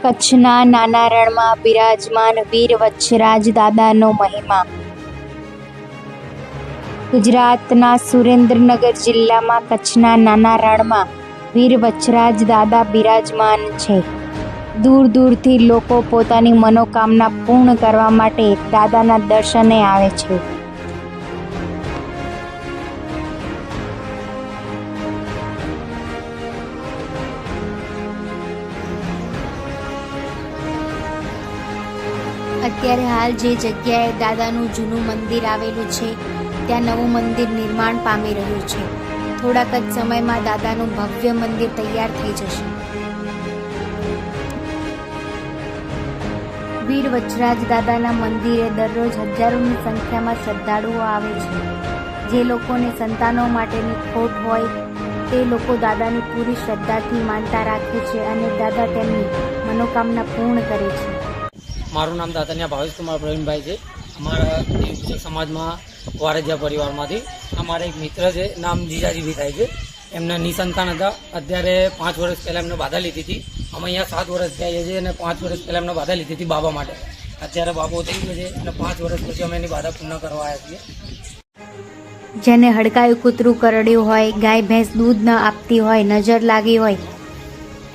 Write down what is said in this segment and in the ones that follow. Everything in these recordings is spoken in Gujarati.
કચ્છના નાના રણમાં બિરાજમાન વીર વચ્છરાજ દાદાનો મહિમા. ગુજરાતના સુરેન્દ્રનગર જિલ્લામાં કચ્છના નાના રણમાં વીર વચ્છરાજ દાદા બિરાજમાન છે. દૂર દૂરથી લોકો પોતાની મનોકામના પૂર્ણ કરવા માટે દાદાના દર્શને આવે છે. અત્યારે હાલ જે જગ્યાએ દાદાનું જૂનું મંદિર આવેલું છે ત્યાં નવું મંદિર નિર્માણ પામી રહ્યું છે. થોડાક જ સમયમાં દાદાનું ભવ્ય મંદિર તૈયાર થઈ જશે. વીર વચ્છરાજ દાદાના મંદિરે દરરોજ હજારોની સંખ્યામાં શ્રદ્ધાળુઓ આવે છે. જે લોકોને સંતાનો માટેની ખોટ હોય તે લોકો દાદાની પૂરી શ્રદ્ધાથી માનતા રાખે છે અને દાદા તેમની મનોકામના પૂર્ણ કરે છે. મારું નામ દાતનિયા ભાવેશકુમાર પ્રવીણભાઈ છે. અમારા દેવ સમાજમાં વારજિયા પરિવારમાંથી અમારા એક મિત્ર છે, નામ જીજાજીભાઈ થાય છે. એમના નિસંતાન હતા. અત્યારે 5 વર્ષ પહેલાં એમને બાધા લીધી હતી. અમે અહીંયા 7 વર્ષ થયા છીએ અને 5 વર્ષ પહેલાં એમને બાધા લીધી હતી બાબા માટે. અત્યારે બાબો થઈ ગયો છે અને 5 વર્ષ પછી અમે એની બાધા પૂર્ણ કરવા આવ્યા છીએ. જેને હડકાયું કૂતરું કરડ્યું હોય, ગાય ભેંસ દૂધ ન આપતી હોય, નજર લાગી હોય,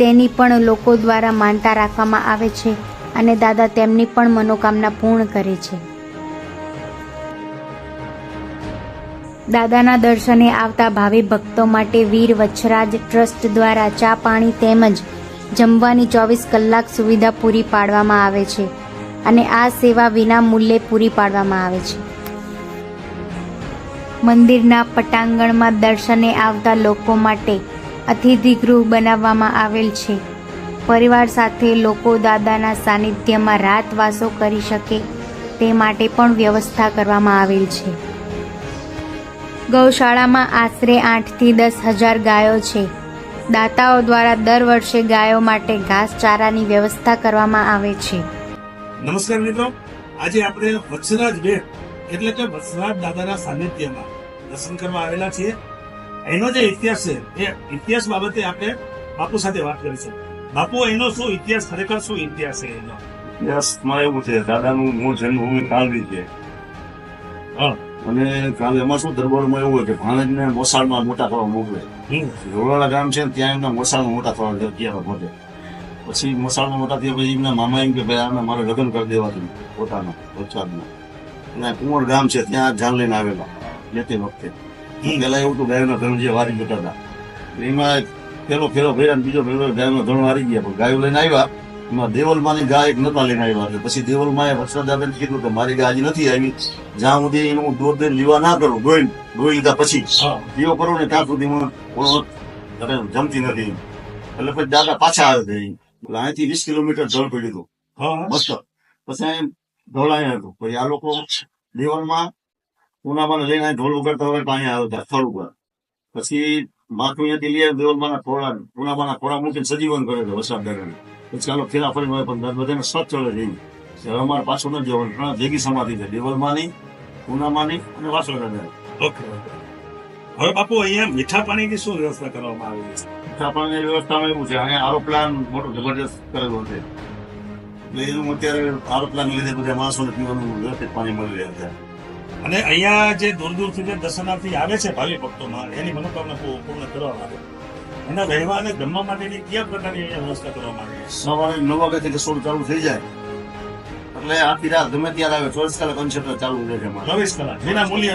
તેની પણ લોકો દ્વારા માનતા રાખવામાં આવે છે અને દાદા તેમની પણ મનોકામના પૂર્ણ કરે છે. દાદાના દર્શને આવતા ભાવિ ભક્તો માટે વીર વચ્છરાજ ટ્રસ્ટ દ્વારા ચા પાણી તેમજ જમવાની 24 કલાક સુવિધા પૂરી પાડવામાં આવે છે અને આ સેવા વિના મૂલ્યે પૂરી પાડવામાં આવે છે. મંદિરના પટાંગણમાં દર્શને આવતા લોકો માટે અતિથિગૃહ બનાવવામાં આવેલ છે. પરિવાર સાથે લોકો દાદાના સાનિધ્યમાં રાતવાસો કરી શકે તે માટે પણ વ્યવસ્થા કરવામાં આવેલ છે. ગૌશાળામાં આશરે 8 થી 10 હજાર ગાયો છે. દાતાઓ દ્વારા દર વર્ષે ગાયો માટે ઘાસચારાની વ્યવસ્થા કરવામાં આવે છે. નમસ્કાર મિત્રો, આજે આપણે વચ્છરાજ બેટ એટલે કે વચ્છરાજ દાદાના સાનિધ્યમાં દર્શન કરવા આવેલા છીએ. એનો જે ઇતિહાસ છે એ ઇતિહાસ બાબતે આપણે બાપુ સાથે વાત કરીશું. બાપુ, એનો શું ઇતિહાસ, ખરેખર શું ઇતિહાસ છે એનો? ઇતિહાસમાં એવું છે, દાદાનું મૂળ જન્મભૂમિ કાલવી છે. અને કાલે એમાં શું દરબારમાં એવું હોય કે ભાણેજને મોસાળમાં મોટા થવા મોકલે. રોલાળા ગામ છે ત્યાં એમના મોસાળમાં મોટા થવા ત્યાં પહોંચે. પછી મોસાળમાં મોટા થયા પછી એમના મામા એમ કે ભાઈ આને મારે લગ્ન કરી દેવાતું પોતાના વચ્છરાજના. અને કુંવર ગામ છે ત્યાં જાન લઈને આવેલા લેતી વખતે. પેલા એવું તો ગાયોના ધણ જે વારી જતા હતા એમાં પેલો ફેરો ભર્યા, બીજો ફેરો ગાયનો ધણ હારી ગયા. પણ ગાયો લઈને આવ્યા એમાં દેવલમાની ગાય એક નતા લઈને આવ્યા. એટલે પછી દેવલમાએ વચ્છરાજ દાદાને કીધું કે મારી ગાય હજી નથી આવી, જ્યાં સુધી એનું દોર દઈને લીવા ના કરું, ધોઈ લીધા પછી દીવો કરો ને ત્યાં સુધી જમતી નથી. એટલે પછી દાદા પાછા આવે છે. એટલે અહીંથી 20 કિલોમીટર જળ પડ્યું હતું મસ્ત. પછી અહીં ઢોળાયા હતું. પછી આ લોકો દેવલમાં પૂનામાં લઈને ઢોલ ઉગાડતા હોય પાણી આવ્યા હતા સ્થળ ઉપર. પછી માથું અહીંયાથી લઈ દેવલમાના ખોળા, પૂનામાના ખોળા મૂકીને સજીવન કરે છે વરસાદ દાદાને. પછી ચાલો ફેરા ફરી મળે પણ બધાને સત ચડે છે. અમારે પાછું નથી જવાનું. ભેગી સમાધિ છે દેવલમાની, પૂનામાની અને વાસણ દાદાની. ઓકે. હવે બાપુ, અહીંયા મીઠા પાણીની શું વ્યવસ્થા કરવામાં આવી છે? મીઠા પાણીની વ્યવસ્થામાં એવું છે, અહીંયા આરો પ્લાન મોટો જબરજસ્ત કરેલો છે. એટલે એનું અત્યારે આરો પ્લાન લીધે બધા માણસોને પીવાનું વ્યવસ્થિત પાણી મળી રહ્યા છે. અને અહીંયા જે દૂર દૂરથી જે દર્શનાર્થી આવે છે ભાવિ ભક્તોમાં, એની મનોકામના પૂર્ણ કરવા માટે એના રહેવા અને જમવા માટેની કયા પ્રકારની અહીંયા વ્યવસ્થા કરવામાં આવી છે? સવારે 9 વાગ્યાથી રસોડું ચાલુ થઈ જાય એટલે આખી રાત ગમે ત્યારે આવે. 24 કલાક અનશેત્ર ચાલુ રહે છે. 24 કલાક વિના મૂલ્ય.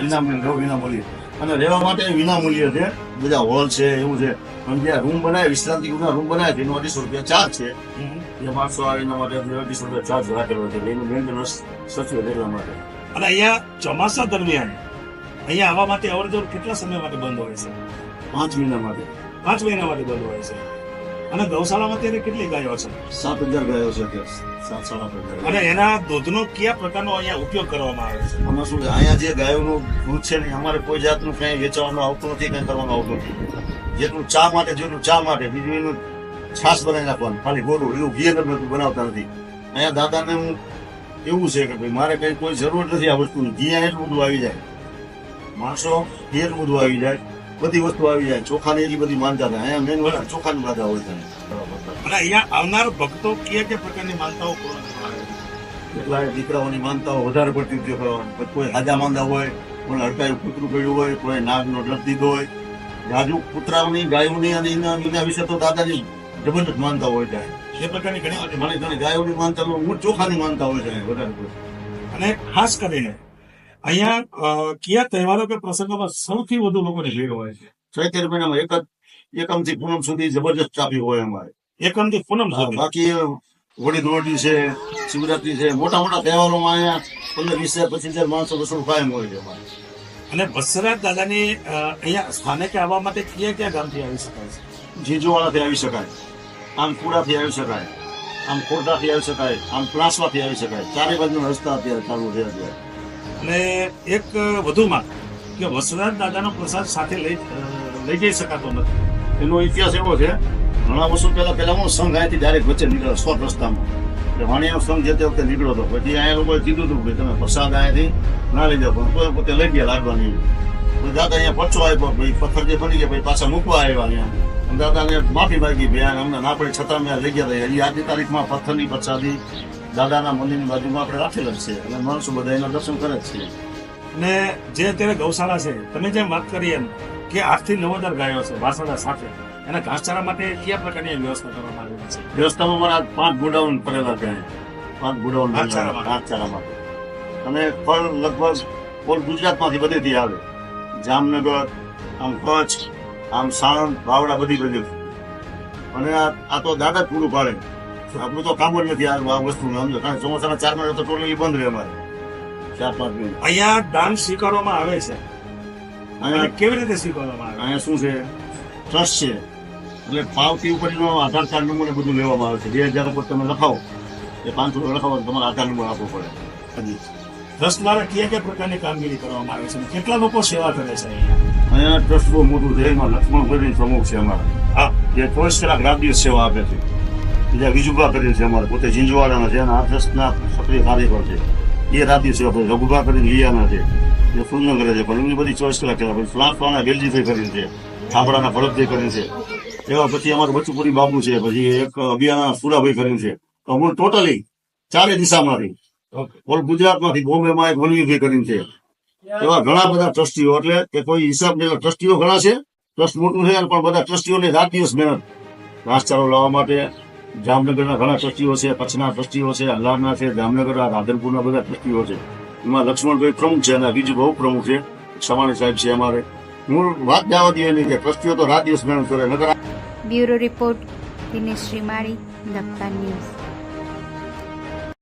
વિના મૂલ્ય. અને રહેવા માટે વિના મૂલ્ય છે. બધા હોલ છે એવું છે. અને જે રૂમ બનાવે, વિશ્રાંતિ રૂમ બનાવે એનો 250 રૂપિયા ચાર્જ છે. એ માણસો આવે એના માટે 250 રૂપિયા ચાર્જ રાખેલો છે. એનું મેન્ટેનન્સ સચવે એટલા માટે. અને અહીંયા ચોમાસા દરમિયાન અહીંયા આવવા માટે અવરજવર કેટલા સમય માટે બંધ હોય છે? 5 મહિના માટે. 5 મહિના માટે બંધ હોય છે. અને ગૌશાળામાં અત્યારે કેટલી ગાયો છે? 7,000 ગાયો છે. 7,500. અને એના દૂધનો કયા પ્રકારનો અહીંયા ઉપયોગ કરવામાં આવે છે? આમાં શું છે, અહીંયા જે ગાયોનું દૂધ છે ને અમારે કોઈ જાતનું કઈ વેચવાનું આવતું નથી, કઈ કરવાનું આવતું નથી. જેટલું ચા માટે બીજું એનું છાશ બનાવી નાખવાનું, ખાલી ગોળું. એવું ઘી નથી બનાવતા નથી. અહીંયા દાદાને હું એવું છે કે ભાઈ મારે કઈ કોઈ જરૂર નથી આ વસ્તુની. ઘી એટલું બધું આવી જાય, માણસો ઘી એટલું બધું આવી જાય. બધી વસ્તુ આવી જાય. ચોખાની એટલી બધી માનતા થાય. અહીંયા મેન વસ્તુ ચોખાની માનતા હોય છે. અને અહીંયા આવનાર ભક્તો કયા પ્રકારની માનતાઓ પૂર્ણ કરવા આવે છે? કેટલાય દીકરાઓની માનતાઓ વધારે પડતી ઉપયોગ કરવાની. પછી કોઈ હાજા માંદા હોય, કોઈ હડકાયું કૂતરું પડ્યું હોય, કોઈ નાગનો ડર દીધો હોય. રાજુ કૂતરાઓની, ગાયોની અને એના વિશે તો દાદાની જબરદસ્ત માનતા હોય છે. એ પ્રકારની ઘણી બધી મને ઘણી ગાયોની માનતા ચોખાની માનતા હોય છે વધારે પડતી. અને ખાસ કરીને અહીંયા કયા તહેવારો કે પ્રસંગોમાં સૌથી વધુ લોકોની ભીડ હોય છે? ચૈત્ર મહિનામાં એકમ થી પૂનમ સુધી જબરદસ્ત ટ્રાફિક હોય અમારે. એકમથી પૂનમ હા, સુધી. બાકી હોળી ધૂળેટી છે, શિવરાત્રી છે, મોટા મોટા તહેવારોમાં અહીંયા 15,000-25,000 માણસો વસૂલ કાયમ હોય છે અમારે. અને વત્સરાજ દાદાની અહીંયા સ્થાનકે આવવા માટે કયા ગામથી આવી શકાય છે? જીજુવાડાથી આવી શકાય, આમ કુડાથી આવી શકાય, આમ ખોટાથી આવી શકાય, આમ પ્લાસવાથી આવી શકાય. ચારે બાજુના રસ્તા અત્યારે ચાલુ છે અત્યારે. અને એક વધુમાં કે વત્સરાજ દાદાનો પ્રસાદ સાથે લઈ જઈ શકાતો નથી. એનો ઇતિહાસ એવો છે, ઘણા વર્ષો પહેલા હું સંઘ અહીંથી ડાયરેક્ટ વચ્ચે નીકળ્યો સ્વર રસ્તામાં. એટલે વાણિયા સંઘ જે તે વખતે નીકળ્યો હતો. પછી અહીંયા લોકોએ કીધું હતું કે તમે પ્રસાદ અહીંયાથી ના લઈ જાઓ, પણ પોતે લઈ ગયા લાડવાની. પછી દાદા અહીંયા પરચો આપ્યો, ભાઈ પથ્થર જે બની ગયા, પછી પાછા મૂકવા આવ્યા અહીંયા. અને દાદાને માફી માંગી, ભાઈ અમને ના પડે છતાં મેં લઈ ગયા હતા. હજી આજની તારીખમાં પથ્થરની પ્રસાદી દાદાના મંદિરની બાજુમાં આપણે રાખેલ જ છે અને માણસો બધા એના દર્શન કરે જ છે. અને જે અત્યારે ગૌશાળા છે, તમે જેમ વાત કરી એમ કે 8 થી 9,000 ગાયો છે વાસણા સાથે, એના ઘાસચારા માટે કયા પ્રકારની વ્યવસ્થા કરવામાં આવેલી છે? વ્યવસ્થામાં મારા 5 ગોડાઉન કરેલા છે. 5 ગોડાઉન ઘાસચારા માટે. ઘાસચારા માટે. અને ફળ લગભગ ઓલ ગુજરાતમાંથી બધેથી આવે. જામનગર, આમ કચ્છ, આમ સાણંદ, બાવડા બધી. અને આ તો દાદા જ પૂરું પાડે. આપણું તો કામ જ નથી આ વસ્તુનું. સમજો, કારણ કે ચોમાસાના 4 મહિના તો ટોટલી બંધ રહે અમારે. 4-5 મહિના. અહીંયા દાન સ્વીકારવામાં આવે છે. અને અહીંયા કેવી રીતે સ્વીકારવામાં આવે? અહીંયા શું છે, ટ્રસ્ટ છે. એટલે પાવતી ઉપરનો આધાર કાર્ડ નંબર ને બધું લેવામાં આવે છે. 2,000 ઉપર તમે લખાવો, એ 500 લખાવો તો તમારે આધાર નંબર આપવો પડે. હજી ટ્રસ્ટ દ્વારા કયા પ્રકારની કામગીરી કરવામાં આવે છે અને કેટલા લોકો સેવા કરે છે અહીંયા? અહીંયા ટ્રસ્ટ બહુ મોટું છે. એમાં લક્ષ્મણભાઈ પ્રમુખ છે અમારા. હા, જે 24 કલાક રાત દિવસ સેવા આપે છે. બીજા વિજુભા કરીને છે અમારે, પોતે ઝીંઝવાડાના છે અને આ ટ્રસ્ટના સક્રિય કાર્યકર છે. એ રાત દિવસ સેવા કરે. રઘુભા કરીને લીયાના છે, જે સુરનગરે છે, પણ એમની બધી 24 કલાક સેવા કરે. ફ્લાંસવાના વેલજીભાઈ કરીને છે, થાંભળાના ભરતભાઈ કરીને છે. એવા પછી અમારું બચુપુરી બાબુ છે, પછી એક અભિયાના સુરાભાઈ કરીને છે. તો હું ટોટલી 4 દિશામાંથી, ઓલ ગુજરાતમાંથી, બોમ્બેમાં એક વનવીભાઈ કરીને છે. એવા ઘણા બધા ટ્રસ્ટીઓ, એટલે કે કોઈ હિસાબ નહીં. ટ્રસ્ટીઓ ઘણા છે, ટ્રસ્ટ મોટું છે, પણ બધા ટ્રસ્ટીઓની રાત દિવસ મહેનત ઘાસચારો લાવવા માટે. જામનગરના ઘણા ટ્રસ્ટીઓ છે, કચ્છના ટ્રસ્ટીઓ છે, અલ્હારના છે, જામનગર, રાધનપુરના બધા ટ્રસ્ટીઓ છે. એમાં લક્ષ્મણભાઈ પ્રમુખ છે અને બીજું બહુ પ્રમુખ છે, સવાણી સાહેબ છે અમારે. હું વાત જવા દઈએ નહીં કે ટ્રસ્ટીઓ તો રાત દિવસ મહેનત કરે. નગર બ્યુરો રિપોર્ટ દિનેશ શ્રીમાળી, દખતા ન્યૂઝ.